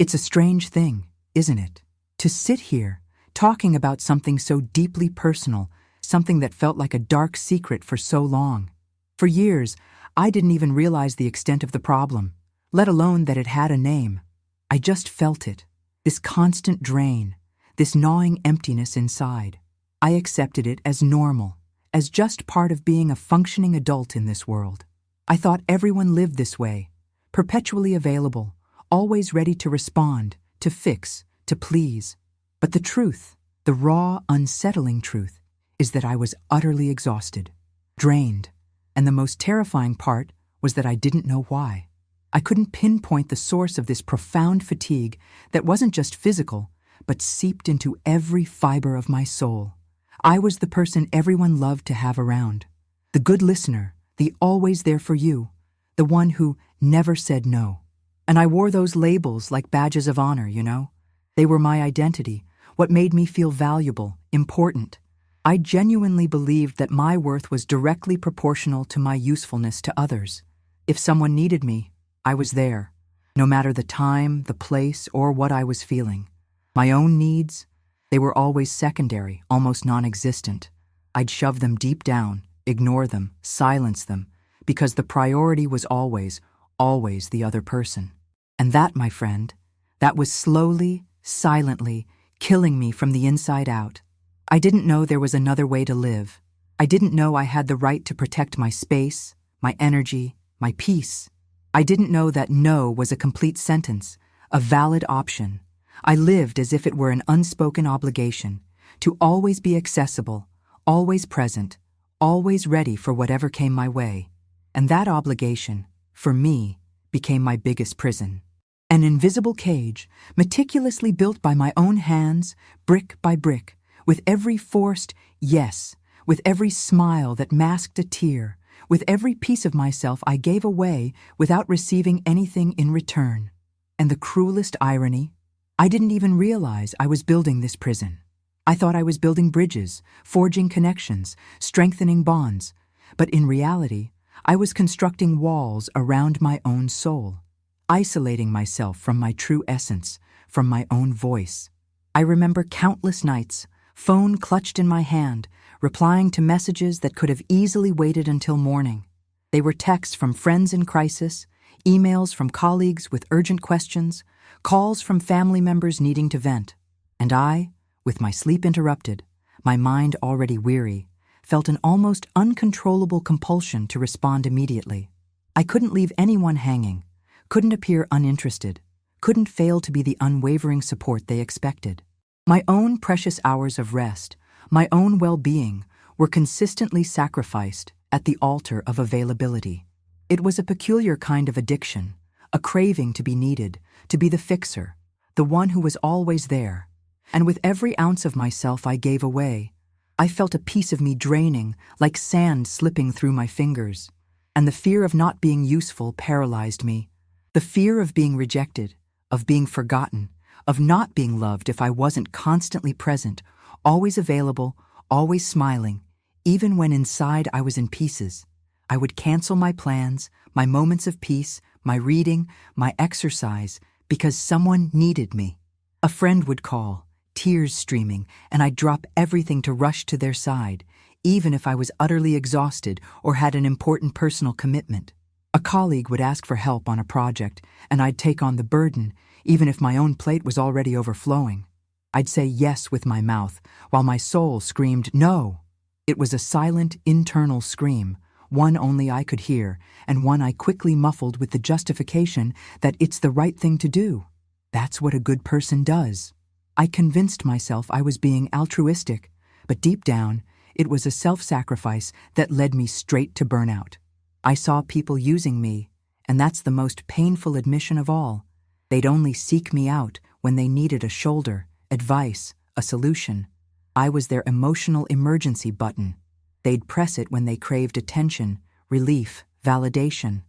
It's a strange thing, isn't it? To sit here, talking about something so deeply personal, something that felt like a dark secret for so long. For years, I didn't even realize the extent of the problem, let alone that it had a name. I just felt it, this constant drain, this gnawing emptiness inside. I accepted it as normal, as just part of being a functioning adult in this world. I thought everyone lived this way, perpetually available, always ready to respond, to fix, to please. But the truth, the raw, unsettling truth, is that I was utterly exhausted, drained, and the most terrifying part was that I didn't know why. I couldn't pinpoint the source of this profound fatigue that wasn't just physical, but seeped into every fiber of my soul. I was the person everyone loved to have around, the good listener, the always there for you, the one who never said no. And I wore those labels like badges of honor, you know? They were my identity, what made me feel valuable, important. I genuinely believed that my worth was directly proportional to my usefulness to others. If someone needed me, I was there, no matter the time, the place, or what I was feeling. My own needs, they were always secondary, almost non-existent. I'd shove them deep down, ignore them, silence them, because the priority was always the other person. And that, my friend, that was slowly, silently, killing me from the inside out. I didn't know there was another way to live. I didn't know I had the right to protect my space, my energy, my peace. I didn't know that no was a complete sentence, a valid option. I lived as if it were an unspoken obligation, to always be accessible, always present, always ready for whatever came my way. And that obligation, for me, became my biggest prison. An invisible cage, meticulously built by my own hands, brick by brick, with every forced yes, with every smile that masked a tear, with every piece of myself I gave away without receiving anything in return. And the cruelest irony, I didn't even realize I was building this prison. I thought I was building bridges, forging connections, strengthening bonds, but in reality, I was constructing walls around my own soul, isolating myself from my true essence, from my own voice. I remember countless nights, phone clutched in my hand, replying to messages that could have easily waited until morning. They were texts from friends in crisis, emails from colleagues with urgent questions, calls from family members needing to vent. And I, with my sleep interrupted, my mind already weary, felt an almost uncontrollable compulsion to respond immediately. I couldn't leave anyone hanging, couldn't appear uninterested, couldn't fail to be the unwavering support they expected. My own precious hours of rest, my own well-being, were consistently sacrificed at the altar of availability. It was a peculiar kind of addiction, a craving to be needed, to be the fixer, the one who was always there. And with every ounce of myself I gave away, I felt a piece of me draining, like sand slipping through my fingers. And the fear of not being useful paralyzed me. The fear of being rejected, of being forgotten, of not being loved if I wasn't constantly present, always available, always smiling, even when inside I was in pieces. I would cancel my plans, my moments of peace, my reading, my exercise, because someone needed me. A friend would call, tears streaming, and I'd drop everything to rush to their side, even if I was utterly exhausted or had an important personal commitment. A colleague would ask for help on a project, and I'd take on the burden, even if my own plate was already overflowing. I'd say yes with my mouth, while my soul screamed no. It was a silent, internal scream, one only I could hear, and one I quickly muffled with the justification that it's the right thing to do. That's what a good person does. I convinced myself I was being altruistic, but deep down, it was a self-sacrifice that led me straight to burnout. I saw people using me, and that's the most painful admission of all. They'd only seek me out when they needed a shoulder, advice, a solution. I was their emotional emergency button. They'd press it when they craved attention, relief, validation.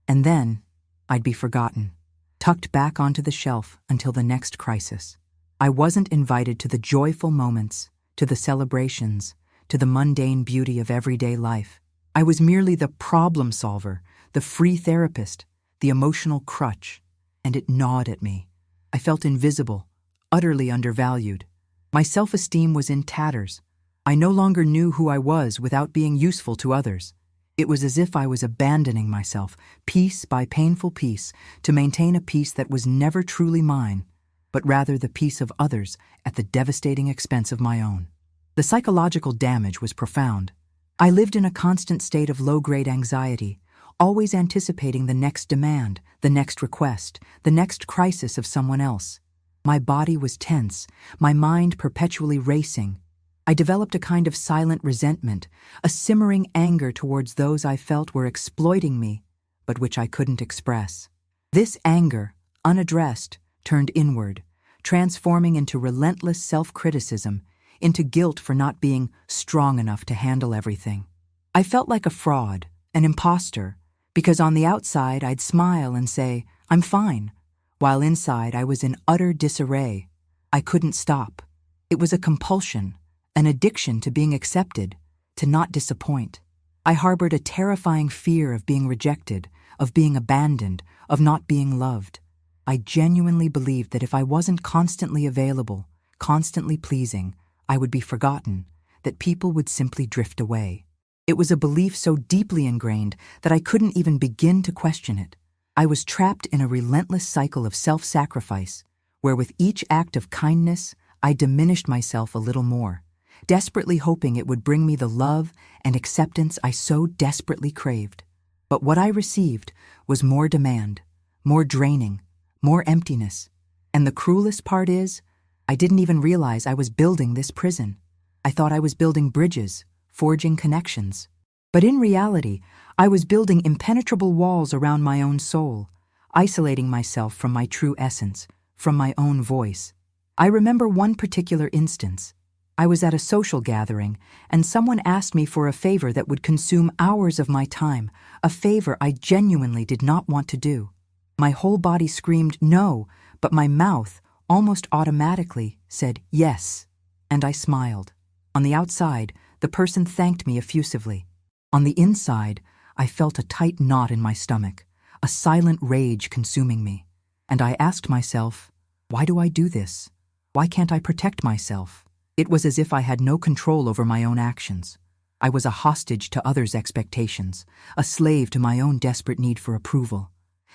And then, I'd be forgotten, tucked back onto the shelf until the next crisis. I wasn't invited to the joyful moments, to the celebrations, to the mundane beauty of everyday life. I was merely the problem solver, the free therapist, the emotional crutch, and it gnawed at me. I felt invisible, utterly undervalued. My self-esteem was in tatters. I no longer knew who I was without being useful to others. It was as if I was abandoning myself, piece by painful piece, to maintain a peace that was never truly mine, but rather the peace of others at the devastating expense of my own. The psychological damage was profound. I lived in a constant state of low-grade anxiety, always anticipating the next demand, the next request, the next crisis of someone else. My body was tense, my mind perpetually racing. I developed a kind of silent resentment, a simmering anger towards those I felt were exploiting me, but which I couldn't express. This anger, unaddressed, turned inward, transforming into relentless self-criticism, into guilt for not being strong enough to handle everything. I felt like a fraud, an imposter, because on the outside I'd smile and say, "I'm fine," while inside I was in utter disarray. I couldn't stop. It was a compulsion, an addiction to being accepted, to not disappoint. I harbored a terrifying fear of being rejected, of being abandoned, of not being loved. I genuinely believed that if I wasn't constantly available, constantly pleasing, I would be forgotten, that people would simply drift away. It was a belief so deeply ingrained that I couldn't even begin to question it. I was trapped in a relentless cycle of self-sacrifice, where with each act of kindness, I diminished myself a little more, desperately hoping it would bring me the love and acceptance I so desperately craved. But what I received was more demand, more draining, more emptiness. And the cruelest part is, I didn't even realize I was building this prison. I thought I was building bridges, forging connections. But in reality, I was building impenetrable walls around my own soul, isolating myself from my true essence, from my own voice. I remember one particular instance. I was at a social gathering, and someone asked me for a favor that would consume hours of my time, a favor I genuinely did not want to do. My whole body screamed no, but my mouth, almost automatically, said yes, and I smiled. On the outside, the person thanked me effusively. On the inside, I felt a tight knot in my stomach, a silent rage consuming me. And I asked myself, why do I do this? Why can't I protect myself? It was as if I had no control over my own actions. I was a hostage to others' expectations, a slave to my own desperate need for approval.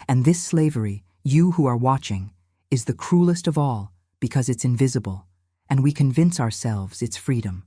And this slavery, you who are watching, is the cruelest of all because it's invisible, and we convince ourselves it's freedom.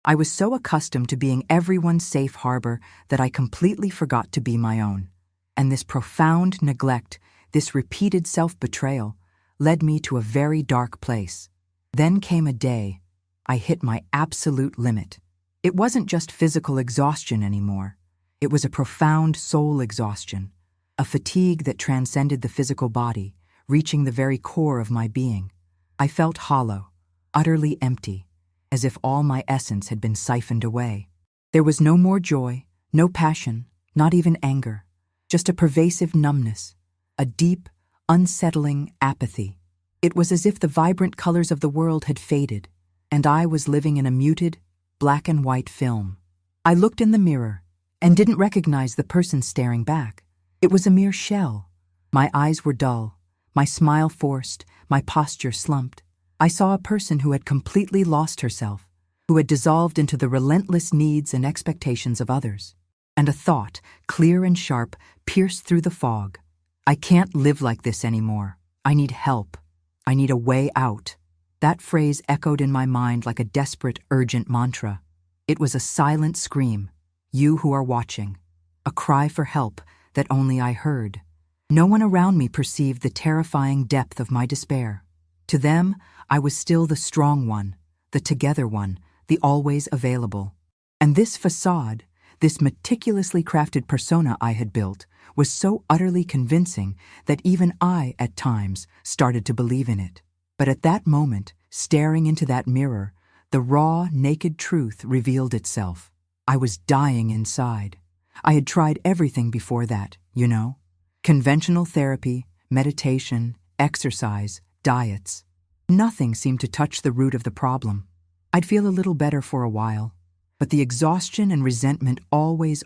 I was so accustomed to being everyone's safe harbor that I completely forgot to be my own. And this profound neglect, this repeated self-betrayal, led me to a very dark place. Then came a day I hit my absolute limit. It wasn't just physical exhaustion anymore. It was a profound soul exhaustion, a fatigue that transcended the physical body, reaching the very core of my being. I felt hollow, utterly empty, as if all my essence had been siphoned away. There was no more joy, no passion, not even anger, just a pervasive numbness, a deep, unsettling apathy. It was as if the vibrant colors of the world had faded, and I was living in a muted, black and white film. I looked in the mirror and didn't recognize the person staring back. It was a mere shell. My eyes were dull, my smile forced, my posture slumped. I saw a person who had completely lost herself, who had dissolved into the relentless needs and expectations of others. And a thought, clear and sharp, pierced through the fog. I can't live like this anymore. I need help. I need a way out. That phrase echoed in my mind like a desperate, urgent mantra. It was a silent scream, you who are watching, a cry for help that only I heard. No one around me perceived the terrifying depth of my despair. To them, I was still the strong one, the together one, the always available. And this facade, this meticulously crafted persona I had built, was so utterly convincing that even I, at times, started to believe in it. But at that moment, staring into that mirror, the raw, naked truth revealed itself. I was dying inside. I had tried everything before that, you know. Conventional therapy, meditation, exercise, diets. Nothing seemed to touch the root of the problem. I'd feel a little better for a while, but the exhaustion and resentment always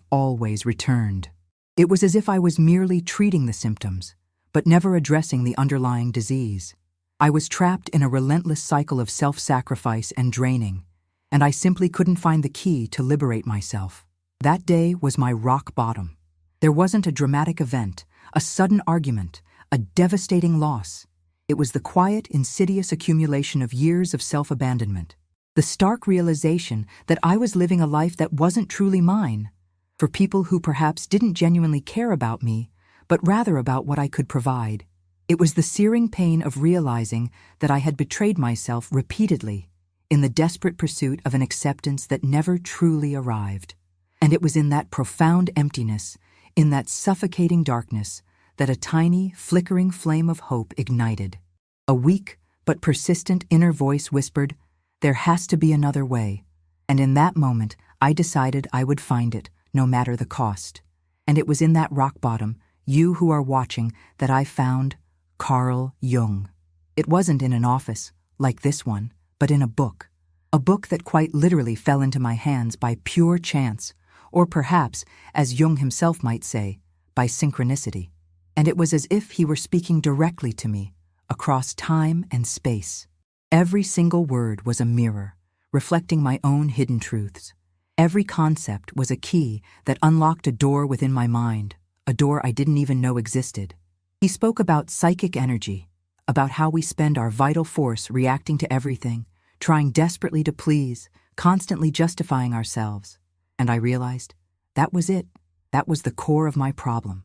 returned. It was as if I was merely treating the symptoms, but never addressing the underlying disease. I was trapped in a relentless cycle of self-sacrifice and draining, and I simply couldn't find the key to liberate myself. That day was my rock bottom. There wasn't a dramatic event, a sudden argument, a devastating loss. It was the quiet, insidious accumulation of years of self-abandonment. The stark realization that I was living a life that wasn't truly mine, for people who perhaps didn't genuinely care about me, but rather about what I could provide. It was the searing pain of realizing that I had betrayed myself repeatedly in the desperate pursuit of an acceptance that never truly arrived. And it was in that profound emptiness, in that suffocating darkness, that a tiny, flickering flame of hope ignited. A weak but persistent inner voice whispered, "There has to be another way." And in that moment, I decided I would find it, no matter the cost. And it was in that rock bottom, you who are watching, that I found Carl Jung. It wasn't in an office, like this one, but in a book. A book that quite literally fell into my hands by pure chance, or perhaps, as Jung himself might say, by synchronicity. And it was as if he were speaking directly to me, across time and space. Every single word was a mirror, reflecting my own hidden truths. Every concept was a key that unlocked a door within my mind, a door I didn't even know existed. He spoke about psychic energy, about how we spend our vital force reacting to everything, trying desperately to please, constantly justifying ourselves. And I realized, that was it. That was the core of my problem.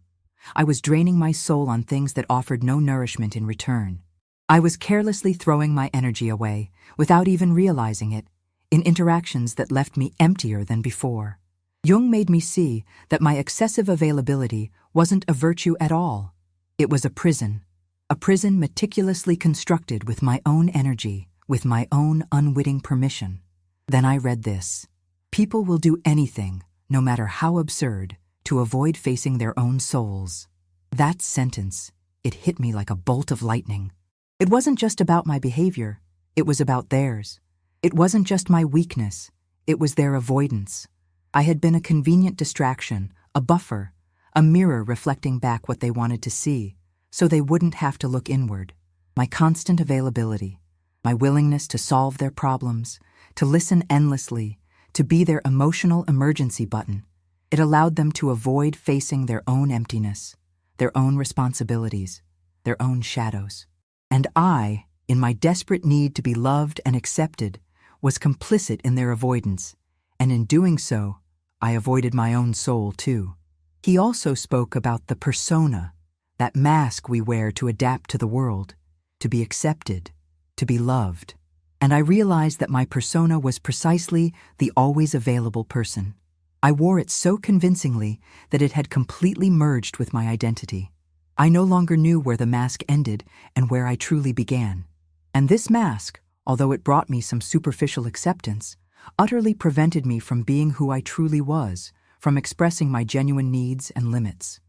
I was draining my soul on things that offered no nourishment in return. I was carelessly throwing my energy away, without even realizing it, in interactions that left me emptier than before. Jung made me see that my excessive availability wasn't a virtue at all. It was a prison meticulously constructed with my own energy, with my own unwitting permission. Then I read this. People will do anything, no matter how absurd, to avoid facing their own souls. That sentence, it hit me like a bolt of lightning. It wasn't just about my behavior, it was about theirs. It wasn't just my weakness, it was their avoidance. I had been a convenient distraction, a buffer, a mirror reflecting back what they wanted to see, so they wouldn't have to look inward. My constant availability, my willingness to solve their problems, to listen endlessly, to be their emotional emergency button. It allowed them to avoid facing their own emptiness, their own responsibilities, their own shadows. And I, in my desperate need to be loved and accepted, was complicit in their avoidance, and in doing so, I avoided my own soul too. He also spoke about the persona, that mask we wear to adapt to the world, to be accepted, to be loved. And I realized that my persona was precisely the always available person. I wore it so convincingly that it had completely merged with my identity. I no longer knew where the mask ended and where I truly began. And this mask, although it brought me some superficial acceptance, utterly prevented me from being who I truly was, from expressing my genuine needs and limits.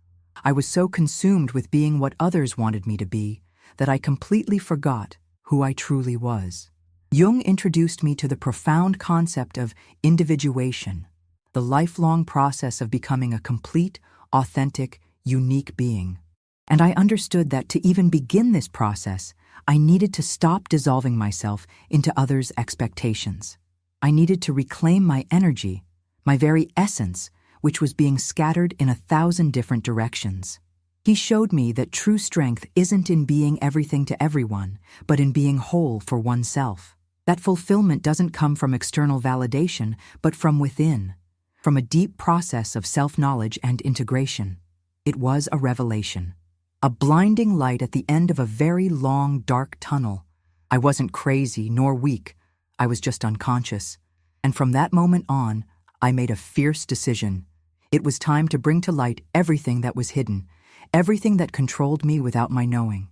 I was so consumed with being what others wanted me to be that I completely forgot who I truly was. Jung introduced me to the profound concept of individuation, the lifelong process of becoming a complete, authentic, unique being. And I understood that to even begin this process, I needed to stop dissolving myself into others' expectations. I needed to reclaim my energy, my very essence, which was being scattered in 1,000 different directions. He showed me that true strength isn't in being everything to everyone, but in being whole for oneself. That fulfillment doesn't come from external validation, but from within, from a deep process of self-knowledge and integration. It was a revelation, a blinding light at the end of a very long, dark tunnel. I wasn't crazy nor weak, I was just unconscious. And from that moment on, I made a fierce decision. It was time to bring to light everything that was hidden, everything that controlled me without my knowing.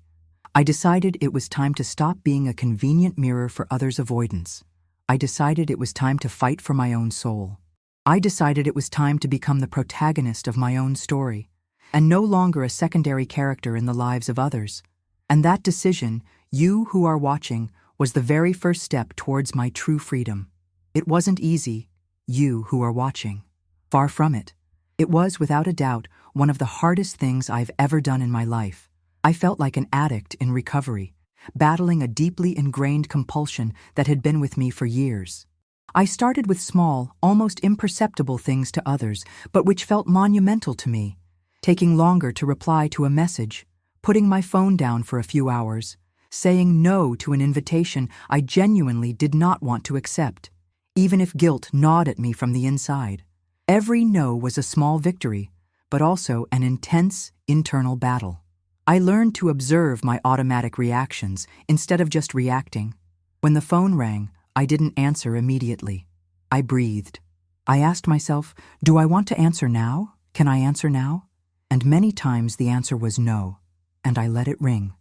I decided it was time to stop being a convenient mirror for others' avoidance. I decided it was time to fight for my own soul. I decided it was time to become the protagonist of my own story, and no longer a secondary character in the lives of others. And that decision, you who are watching, was the very first step towards my true freedom. It wasn't easy, you who are watching. Far from it. It was, without a doubt, one of the hardest things I've ever done in my life. I felt like an addict in recovery, battling a deeply ingrained compulsion that had been with me for years. I started with small, almost imperceptible things to others, but which felt monumental to me. Taking longer to reply to a message, putting my phone down for a few hours, saying no to an invitation I genuinely did not want to accept, even if guilt gnawed at me from the inside. Every no was a small victory, but also an intense internal battle. I learned to observe my automatic reactions instead of just reacting. When the phone rang, I didn't answer immediately. I breathed. I asked myself, do I want to answer now? Can I answer now? And many times the answer was no, and I let it ring.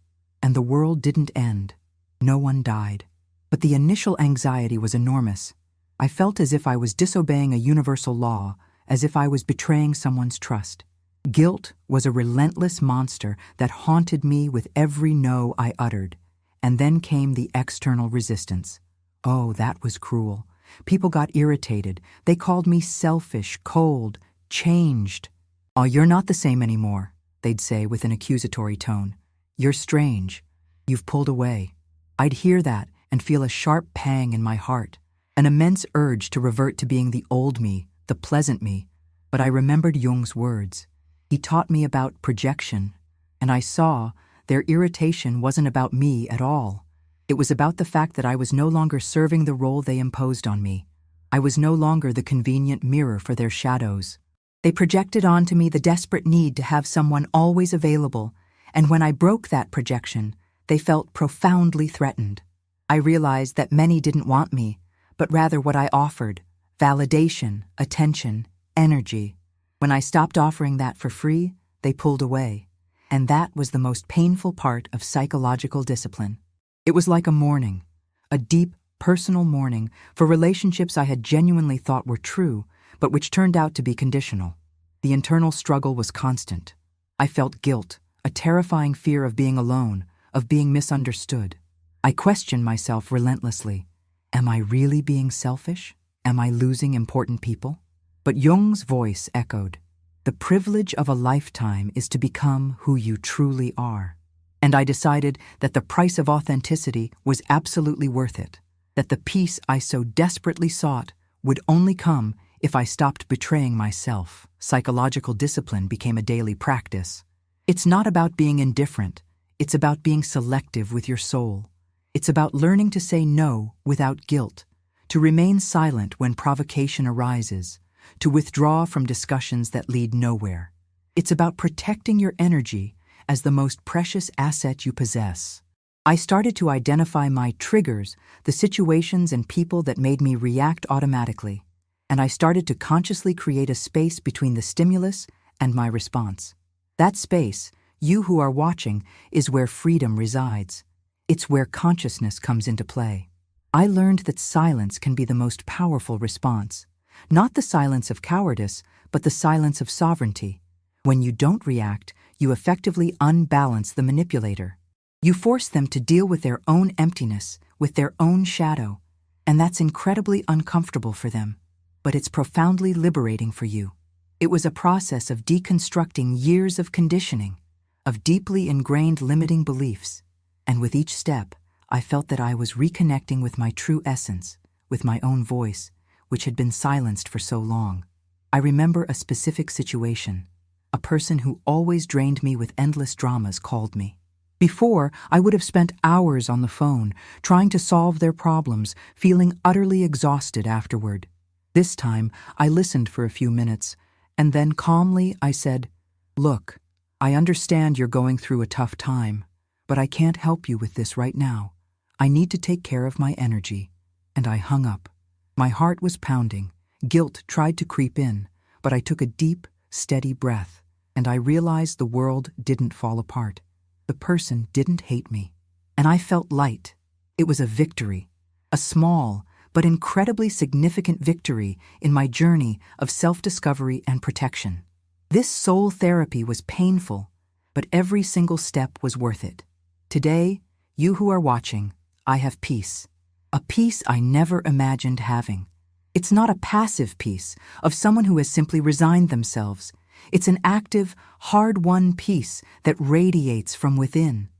And the world didn't end. No one died. But the initial anxiety was enormous. I felt as if I was disobeying a universal law, as if I was betraying someone's trust. Guilt was a relentless monster that haunted me with every no I uttered. And then came the external resistance. Oh, that was cruel. People got irritated. They called me selfish, cold, changed. Oh, you're not the same anymore, they'd say with an accusatory tone. You're strange. You've pulled away. I'd hear that and feel a sharp pang in my heart, an immense urge to revert to being the old me, the pleasant me. But I remembered Jung's words. He taught me about projection, and I saw their irritation wasn't about me at all. It was about the fact that I was no longer serving the role they imposed on me. I was no longer the convenient mirror for their shadows. They projected onto me the desperate need to have someone always available, and when I broke that projection, they felt profoundly threatened. I realized that many didn't want me, but rather what I offered: validation, attention, energy. When I stopped offering that for free, they pulled away. And that was the most painful part of psychological discipline. It was like a mourning, a deep, personal mourning for relationships I had genuinely thought were true, but which turned out to be conditional. The internal struggle was constant. I felt guilt, a terrifying fear of being alone, of being misunderstood. I questioned myself relentlessly. Am I really being selfish? Am I losing important people? But Jung's voice echoed. The privilege of a lifetime is to become who you truly are. And I decided that the price of authenticity was absolutely worth it, that the peace I so desperately sought would only come if I stopped betraying myself. Psychological discipline became a daily practice. It's not about being indifferent. It's about being selective with your soul. It's about learning to say no without guilt, to remain silent when provocation arises, to withdraw from discussions that lead nowhere. It's about protecting your energy as the most precious asset you possess. I started to identify my triggers, the situations and people that made me react automatically, and I started to consciously create a space between the stimulus and my response. That space, you who are watching, is where freedom resides. It's where consciousness comes into play. I learned that silence can be the most powerful response. Not the silence of cowardice, but the silence of sovereignty. When you don't react, you effectively unbalance the manipulator. You force them to deal with their own emptiness, with their own shadow, and that's incredibly uncomfortable for them. But it's profoundly liberating for you. It was a process of deconstructing years of conditioning, of deeply ingrained limiting beliefs, and with each step, I felt that I was reconnecting with my true essence, with my own voice, which had been silenced for so long. I remember a specific situation. A person who always drained me with endless dramas called me. Before, I would have spent hours on the phone, trying to solve their problems, feeling utterly exhausted afterward. This time, I listened for a few minutes, and then calmly I said, "Look, I understand you're going through a tough time, but I can't help you with this right now. I need to take care of my energy." And I hung up. My heart was pounding. Guilt tried to creep in, but I took a deep, steady breath, and I realized the world didn't fall apart. The person didn't hate me, and I felt light. It was a victory, a small but incredibly significant victory in my journey of self-discovery and protection. This soul therapy was painful, but every single step was worth it. Today, you who are watching, I have peace, a peace I never imagined having. It's not a passive peace of someone who has simply resigned themselves. It's an active, hard-won peace that radiates from within.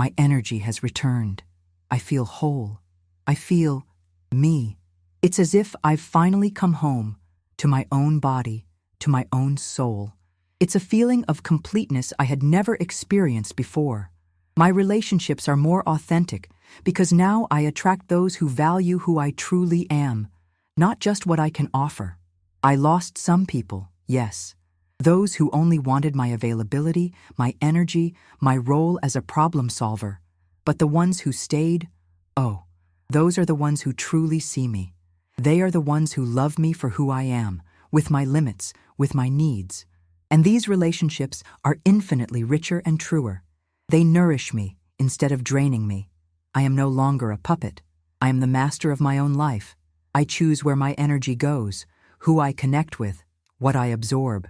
My energy has returned. I feel whole. I feel me. It's as if I've finally come home to my own body, to my own soul. It's a feeling of completeness I had never experienced before. My relationships are more authentic because now I attract those who value who I truly am, not just what I can offer. I lost some people, yes. Those who only wanted my availability, my energy, my role as a problem solver. But the ones who stayed, oh, those are the ones who truly see me. They are the ones who love me for who I am, with my limits, with my needs. And these relationships are infinitely richer and truer. They nourish me instead of draining me. I am no longer a puppet. I am the master of my own life. I choose where my energy goes, who I connect with, what I absorb.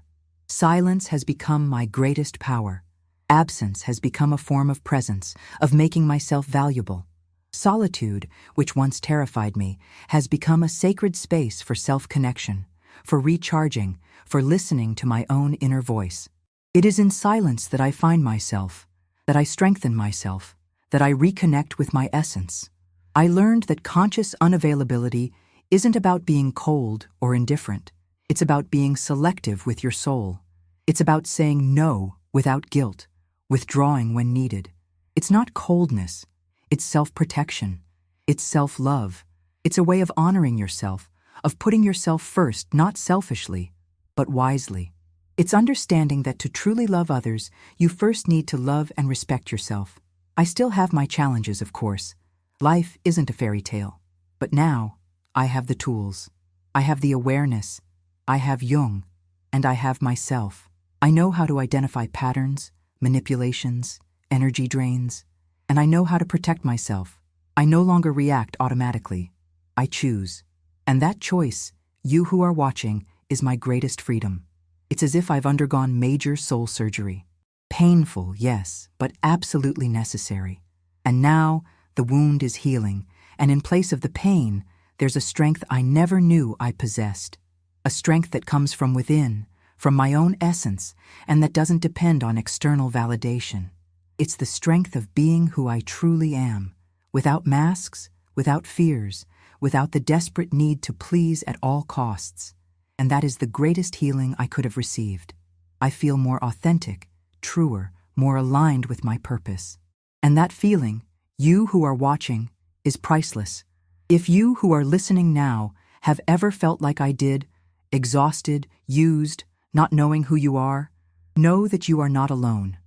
Silence has become my greatest power. Absence has become a form of presence, of making myself valuable. Solitude, which once terrified me, has become a sacred space for self-connection, for recharging, for listening to my own inner voice. It is in silence that I find myself, that I strengthen myself, that I reconnect with my essence. I learned that conscious unavailability isn't about being cold or indifferent. It's about being selective with your soul. It's about saying no without guilt, withdrawing when needed. It's not coldness. It's self-protection. It's self-love. It's a way of honoring yourself, of putting yourself first, not selfishly, but wisely. It's understanding that to truly love others, you first need to love and respect yourself. I still have my challenges, of course. Life isn't a fairy tale. But now, I have the tools. I have the awareness. I have Jung, and I have myself. I know how to identify patterns, manipulations, energy drains, and I know how to protect myself. I no longer react automatically. I choose. And that choice, you who are watching, is my greatest freedom. It's as if I've undergone major soul surgery. Painful, yes, but absolutely necessary. And now, the wound is healing, and in place of the pain, there's a strength I never knew I possessed. A strength that comes from within, from my own essence, and that doesn't depend on external validation. It's the strength of being who I truly am, without masks, without fears, without the desperate need to please at all costs. And that is the greatest healing I could have received. I feel more authentic, truer, more aligned with my purpose. And that feeling, you who are watching, is priceless. If you who are listening now have ever felt like I did, exhausted, used, not knowing who you are, know that you are not alone.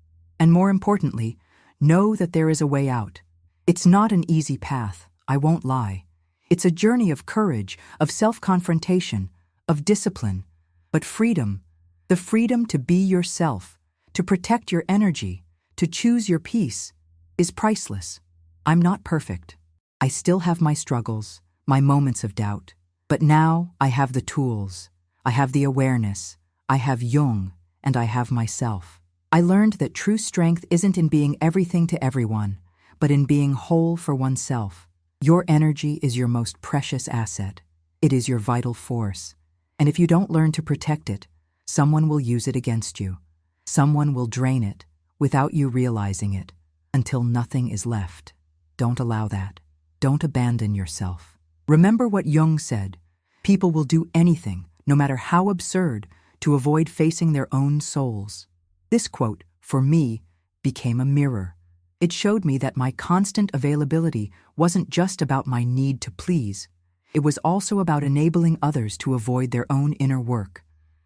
And more importantly, know that there is a way out. It's not an easy path, I won't lie. It's a journey of courage, of self-confrontation, of discipline, but freedom, the freedom to be yourself, to protect your energy, to choose your peace, is priceless. I'm not perfect. I still have my struggles, my moments of doubt. But now I have the tools. I have the awareness. I have Jung, and I have myself. I learned that true strength isn't in being everything to everyone, but in being whole for oneself. Your energy is your most precious asset. It is your vital force. And if you don't learn to protect it, someone will use it against you. Someone will drain it, without you realizing it, until nothing is left. Don't allow that. Don't abandon yourself. Remember what Jung said. People will do anything, no matter how absurd, to avoid facing their own souls. This quote, for me, became a mirror. It showed me that my constant availability wasn't just about my need to please. It was also about enabling others to avoid their own inner work.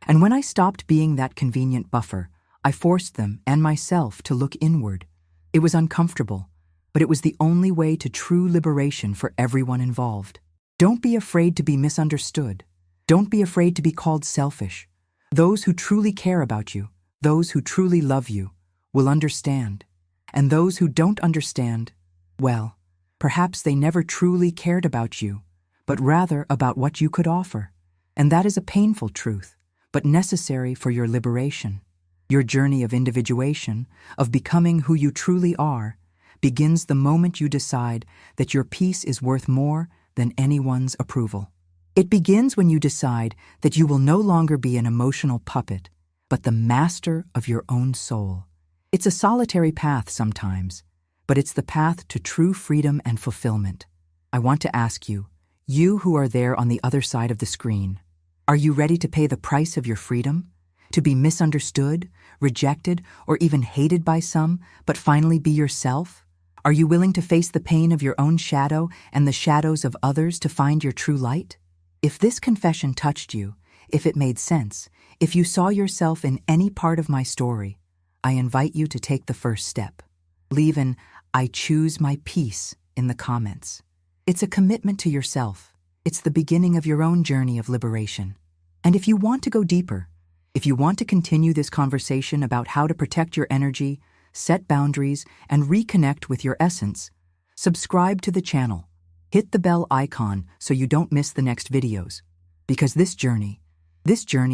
And when I stopped being that convenient buffer, I forced them and myself to look inward. It was uncomfortable, but it was the only way to true liberation for everyone involved. Don't be afraid to be misunderstood. Don't be afraid to be called selfish. Those who truly care about you, those who truly love you, will understand. And those who don't understand, well, perhaps they never truly cared about you, but rather about what you could offer. And that is a painful truth, but necessary for your liberation. Your journey of individuation, of becoming who you truly are, begins the moment you decide that your peace is worth more than anyone's approval. It begins when you decide that you will no longer be an emotional puppet, but the master of your own soul. It's a solitary path sometimes, but it's the path to true freedom and fulfillment. I want to ask you, you who are there on the other side of the screen, are you ready to pay the price of your freedom? To be misunderstood, rejected, or even hated by some, but finally be yourself? Are you willing to face the pain of your own shadow and the shadows of others to find your true light? If this confession touched you, if it made sense, if you saw yourself in any part of my story, I invite you to take the first step. Leave an "I choose my peace" in the comments. It's a commitment to yourself. It's the beginning of your own journey of liberation. And if you want to go deeper, if you want to continue this conversation about how to protect your energy, set boundaries, and reconnect with your essence, subscribe to the channel. Hit the bell icon so you don't miss the next videos. Because this journey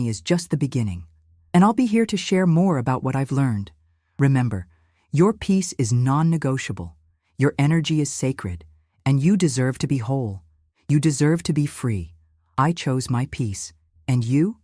is just the beginning. And I'll be here to share more about what I've learned. Remember, your peace is non-negotiable. Your energy is sacred, and you deserve to be whole. You deserve to be free. I chose my peace. And you?